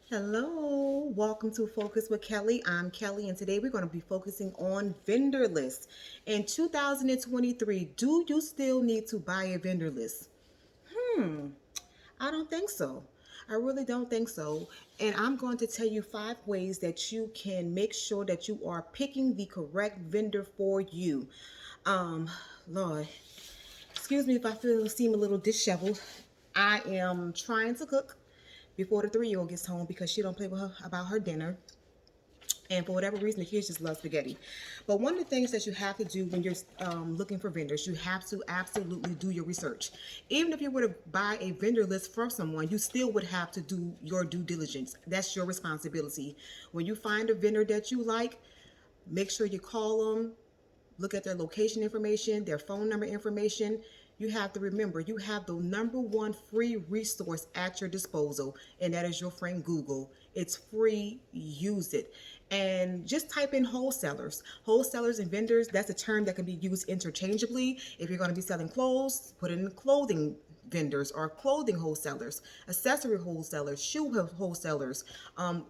Hello, welcome to Focus with Kelly. I'm Kelly, and today we're going to be focusing on vendor lists. In 2023, do you still need to buy a vendor list? I don't think so. I really don't think so. And I'm going to tell you 5 ways that you can make sure that you are picking the correct vendor for you. Um, Lord, excuse me if I seem a little disheveled. I am trying to cook before the 3-year-old gets home because she don't play with her about her dinner. And for whatever reason, the kids just love spaghetti. But one of the things that you have to do when you're looking for vendors, you have to absolutely do your research. Even if you were to buy a vendor list from someone, you still would have to do your due diligence. That's your responsibility. When you find a vendor that you like, make sure you call them, look at their location information, their phone number information. You have to remember you have the number one free resource at your disposal, and that is your friend Google. It's free, use it. And just type in wholesalers. Wholesalers and vendors, that's a term that can be used interchangeably. If you're going to be selling clothes, put it in clothing vendors or clothing wholesalers, accessory wholesalers, shoe wholesalers,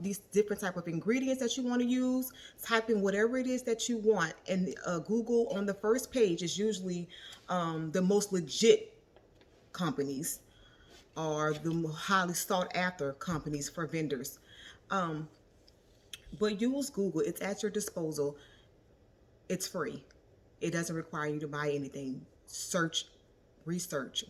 these different type of ingredients that you want to use. Type in whatever it is that you want, and Google on the first page is usually the most legit companies or the highly sought after companies for vendors. Um, but use Google; it's at your disposal. It's free. It doesn't require you to buy anything. Search, research.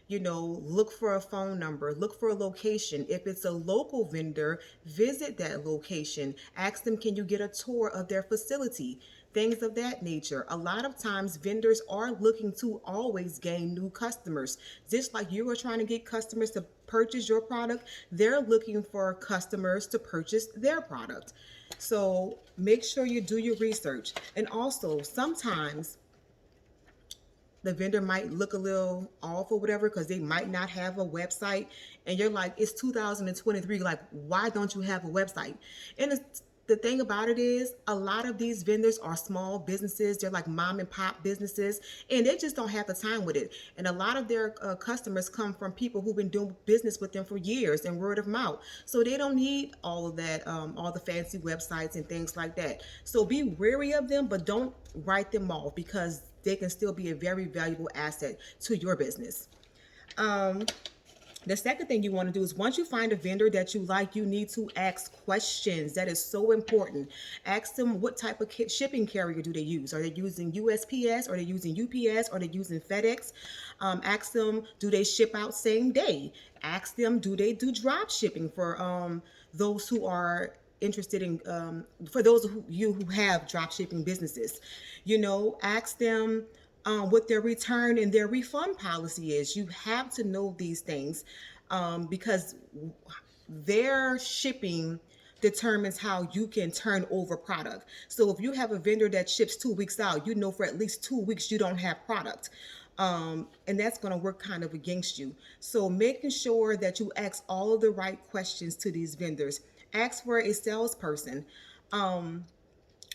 Look for a phone number, look for a location. If it's a local vendor, visit that location. Ask them, can you get a tour of their facility? Things of that nature. A lot of times, vendors are looking to always gain new customers. Just like you are trying to get customers to purchase your product, they're looking for customers to purchase their product. So make sure you do your research. And also, sometimes the vendor might look a little off or whatever because they might not have a website. And you're like, it's 2023. Like, why don't you have a website? And the thing about it is, a lot of these vendors are small businesses. They're like mom and pop businesses, and they just don't have the time with it. And a lot of their customers come from people who've been doing business with them for years and word of mouth. So they don't need all of that, all the fancy websites and things like that. So be wary of them, but don't write them off because they can still be a very valuable asset to your business. Um, the second thing you want to do is once you find a vendor that you like, you need to ask questions. That is so important. Ask them what type of shipping carrier do they use? Are they using USPS? Are they using UPS? Are they using FedEx? Ask them, do they ship out same day? Ask them, do they do drop shipping for those who are interested in for those of you who have drop shipping businesses. Ask them what their return and their refund policy is. You have to know these things because their shipping determines how you can turn over product. So if you have a vendor that ships 2 weeks out, you know for at least 2 weeks you don't have product. And that's going to work kind of against you. So making sure that you ask all of the right questions to these vendors. Ask for a salesperson.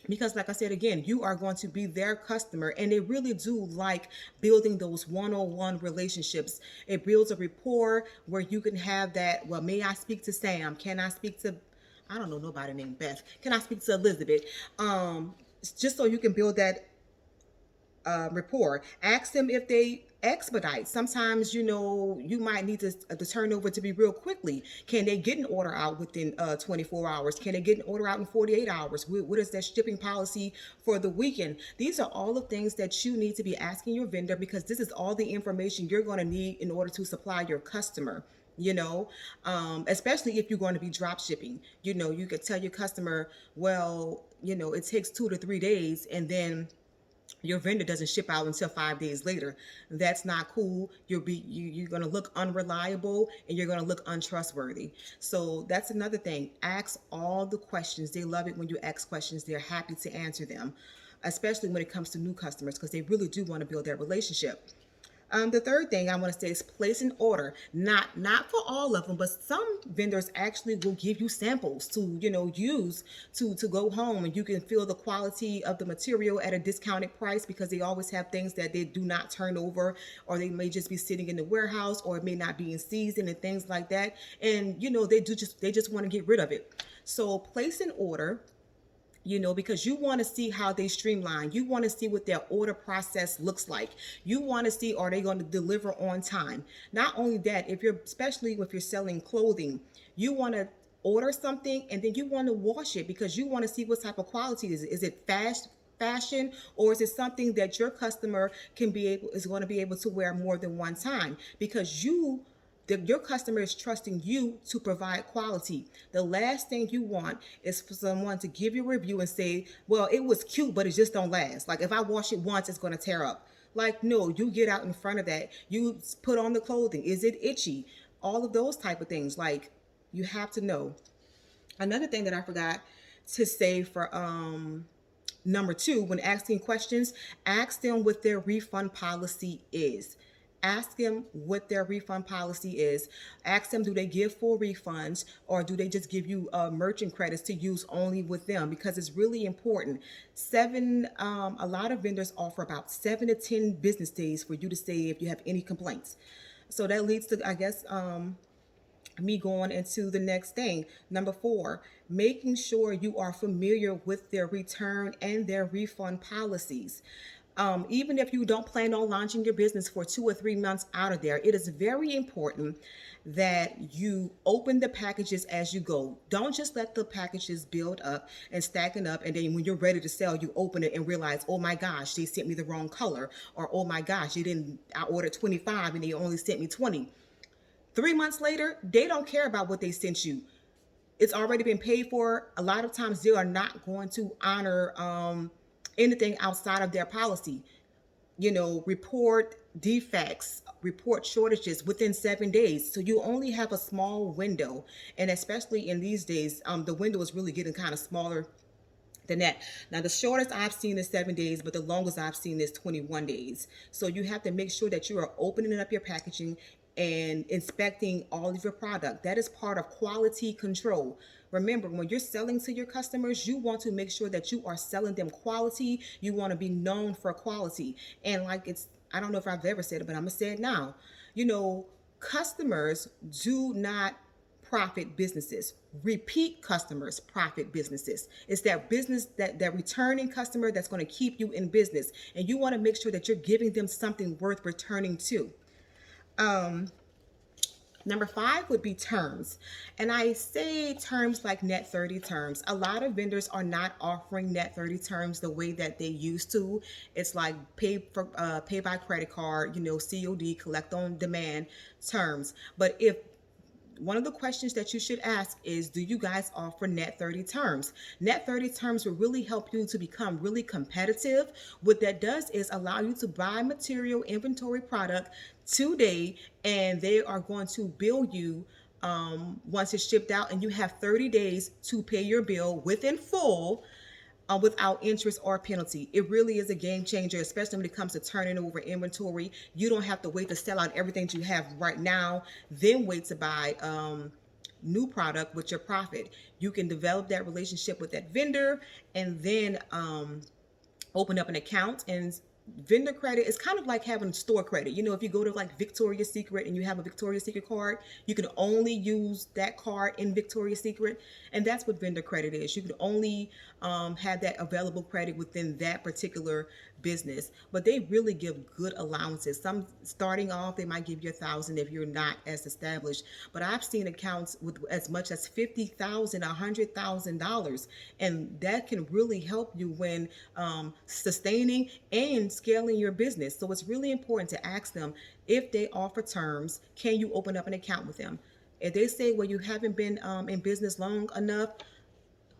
Because like I said again, you are going to be their customer, and they really do like building those one-on-one relationships. It builds a rapport where you can have that, well, may I speak to Sam? Can I speak to, I don't know nobody named Beth, can I speak to Elizabeth? Just so you can build that rapport. Ask them if they expedite. Sometimes you might need the turnover to be real quickly. Can they get an order out within 24 hours? Can they get an order out in 48 hours? What is their shipping policy for the weekend? These are all the things that you need to be asking your vendor, because this is all the information you're going to need in order to supply your customer. Especially if you're going to be drop shipping. You could tell your customer, well, it takes 2 to 3 days, and then your vendor doesn't ship out until 5 days later. That's not cool. You're going to look unreliable, and you're going to look untrustworthy. So that's another thing. Ask all the questions. They love it when you ask questions. They're happy to answer them, especially when it comes to new customers, because they really do want to build that relationship. The third thing I want to say is place an order. Not for all of them, but some vendors actually will give you samples to use to go home, and you can feel the quality of the material at a discounted price because they always have things that they do not turn over, or they may just be sitting in the warehouse, or it may not be in season and things like that. And they just want to get rid of it. So place an order, because you want to see how they streamline. You want to see what their order process looks like. You want to see, are they going to deliver on time? Not only that, especially if you're selling clothing, you want to order something and then you want to wash it because you want to see what type of quality it is. Is it fashion, or is it something that your customer is going to be able to wear more than one time? Because your customer is trusting you to provide quality. The last thing you want is for someone to give you a review and say, well, it was cute, but it just don't last. Like, if I wash it once, it's going to tear up. Like, no, you get out in front of that. You put on the clothing. Is it itchy? All of those type of things. Like, you have to know. Another thing that I forgot to say for number two, when asking questions, ask them what their refund policy is. Ask them what their refund policy is. Ask them, do they give full refunds, or do they just give you merchant credits to use only with them? Because it's really important. A lot of vendors offer about 7 to 10 business days for you to say if you have any complaints. So that leads to, I guess, me going into the next thing. Number four, making sure you are familiar with their return and their refund policies. Even if you don't plan on launching your business for 2 or 3 months out of there, it is very important that you open the packages as you go. Don't just let the packages build up and stacking up, and then when you're ready to sell, you open it and realize, oh my gosh, they sent me the wrong color, or oh my gosh, I ordered 25 and they only sent me 20. 3 months later, they don't care about what they sent you. It's already been paid for. A lot of times they are not going to honor anything outside of their policy. Report defects, report shortages within 7 days. So you only have a small window. And especially in these days, the window is really getting kind of smaller than that. Now, the shortest I've seen is 7 days, but the longest I've seen is 21 days. So you have to make sure that you are opening up your packaging and inspecting all of your product. That is part of quality control. Remember, when you're selling to your customers, you want to make sure that you are selling them quality. You want to be known for quality. And I don't know if I've ever said it, but I'm going to say it now. Customers do not profit businesses. Repeat customers profit businesses. It's that business, that returning customer that's going to keep you in business. And you want to make sure that you're giving them something worth returning to. Number five would be terms. And I say terms like net 30 terms. A lot of vendors are not offering net 30 terms the way that they used to. It's like pay by credit card, COD, collect on demand terms. But if one of the questions that you should ask is, do you guys offer net 30 terms? Net 30 terms will really help you to become really competitive. What that does is allow you to buy material, inventory, product today, and they are going to bill you once it's shipped out, and you have 30 days to pay your bill within full, without interest or penalty. It really is a game changer, especially when it comes to turning over inventory. You don't have to wait to sell out everything you have right now, then wait to buy new product with your profit. You can develop that relationship with that vendor, and then open up an account. And vendor credit is kind of like having store credit. If you go to like Victoria's Secret and you have a Victoria's Secret card, you can only use that card in Victoria's Secret. And that's what vendor credit is. You can only have that available credit within that particular business. But they really give good allowances. Some starting off, they might give you $1,000 if you're not as established. But I've seen accounts with as much as $50,000, $100,000, and that can really help you when sustaining and scaling your business. So it's really important to ask them if they offer terms. Can you open up an account with them? If they say, well, you haven't been in business long enough,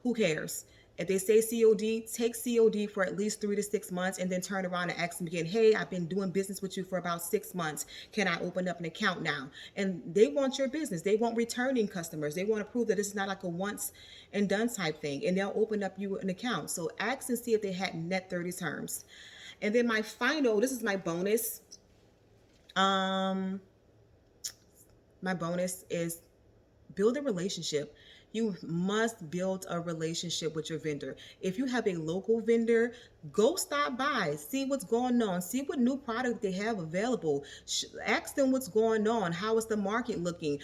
who cares? If they say COD, take COD for at least 3 to 6 months, and then turn around and ask them again, hey, I've been doing business with you for about 6 months. Can I open up an account now? And they want your business. They want returning customers. They want to prove that this is not like a once and done type thing, and they'll open up you an account. So ask and see if they had net 30 terms. And then this is my bonus. Um, my bonus is build a relationship. You must build a relationship with your vendor. If you have a local vendor, go stop by, see what's going on, see what new product they have available. Ask them what's going on, how is the market looking,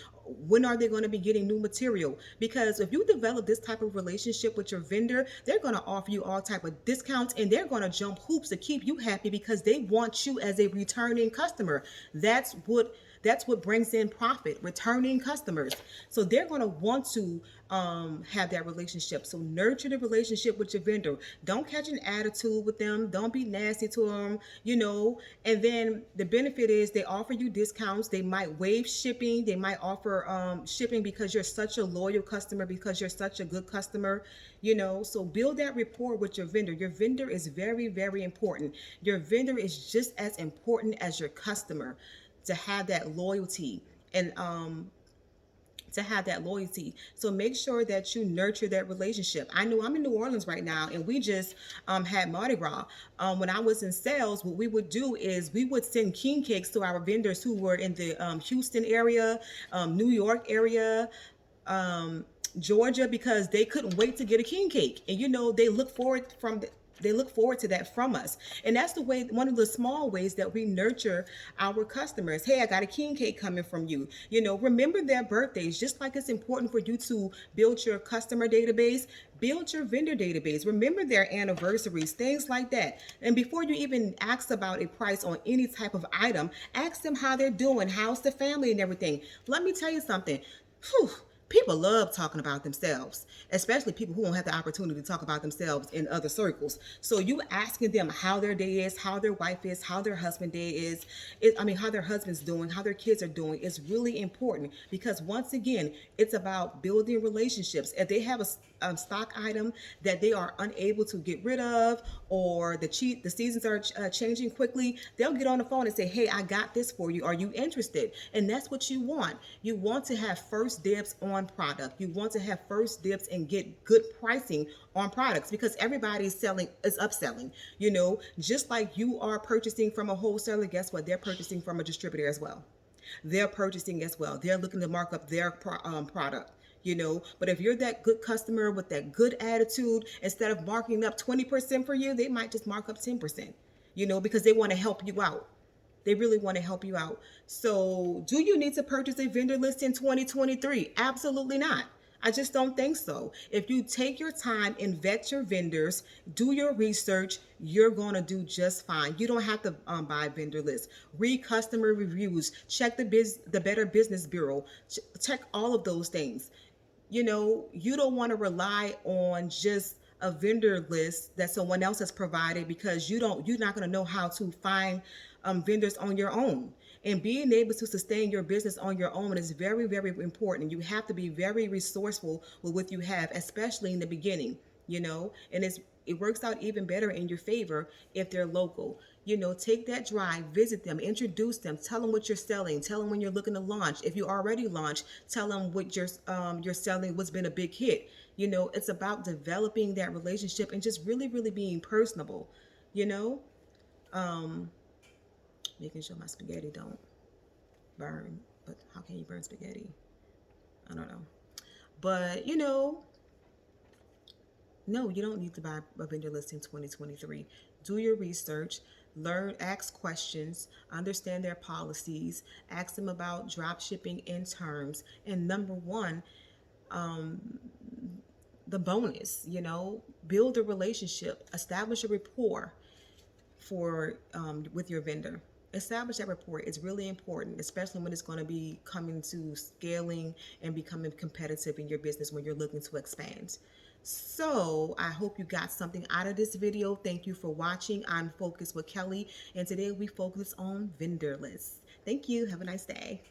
when are they going to be getting new material? Because if you develop this type of relationship with your vendor, they're going to offer you all type of discounts, and they're going to jump hoops to keep you happy because they want you as a returning customer. That's what brings in profit, returning customers. So they're going to want to have that relationship. So nurture the relationship with your vendor. Don't catch an attitude with them. Don't be nasty to them, And then the benefit is they offer you discounts. They might waive shipping. They might offer shipping because you're such a loyal customer, because you're such a good customer, So build that rapport with your vendor. Your vendor is very, very important. Your vendor is just as important as your customer, to have that loyalty and So make sure that you nurture that relationship. I know I'm in New Orleans right now, and we just had Mardi Gras. When I was in sales, what we would do is we would send king cakes to our vendors who were in the Houston area, New York area, Georgia, because they couldn't wait to get a king cake, and they look forward to that from us. And that's the way, one of the small ways that we nurture our customers. Hey, I got a king cake coming from you. Remember their birthdays. Just like it's important for you to build your customer database, build your vendor database. Remember their anniversaries, things like that. And before you even ask about a price on any type of item, ask them how they're doing, how's the family and everything. Let me tell you something. Whew, people love talking about themselves, especially people who don't have the opportunity to talk about themselves in other circles. So you asking them how their day is, how their wife is, how their husband day is, how their husband's doing, how their kids are doing, is really important, because once again, it's about building relationships. If they have a stock item that they are unable to get rid of, or the seasons are changing quickly, they'll get on the phone and say, hey, I got this for you, are you interested? And that's what you want. You want to have first dibs on product. You want to have first dibs and get good pricing on products, because everybody's selling is upselling. Just like you are purchasing from a wholesaler, guess what? They're purchasing from a distributor as well. They're purchasing as well. They're looking to mark up their product. But if you're that good customer with that good attitude, instead of marking up 20% for you, they might just mark up 10%, because they want to help you out. They really want to help you out. So do you need to purchase a vendor list in 2023? Absolutely not. I just don't think so. If you take your time and vet your vendors, do your research, you're going to do just fine. You don't have to buy vendor lists. Read customer reviews, check the Better Business Bureau, check all of those things. You don't want to rely on just a vendor list that someone else has provided, because you're not going to know how to find vendors on your own. And being able to sustain your business on your own is very, very important. You have to be very resourceful with what you have, especially in the beginning. And it works out even better in your favor if they're local. Take that drive, visit them, introduce them, tell them what you're selling, tell them when you're looking to launch. If you already launched, tell them what you're selling, what's been a big hit. It's about developing that relationship and just really, really being personable. You know, um, Making sure my spaghetti don't burn. But how can you burn spaghetti? I don't know. But no, you don't need to buy a vendor list in 2023. Do your research, learn, ask questions, understand their policies, ask them about drop shipping and terms. And number one, um, the bonus, build a relationship, establish a rapport with your vendor. Establish that rapport. It's really important, especially when it's going to be coming to scaling and becoming competitive in your business when you're looking to expand. So I hope you got something out of this video. Thank you for watching. I'm Focused with Kelly, and today we focus on vendor lists. Thank you. Have a nice day.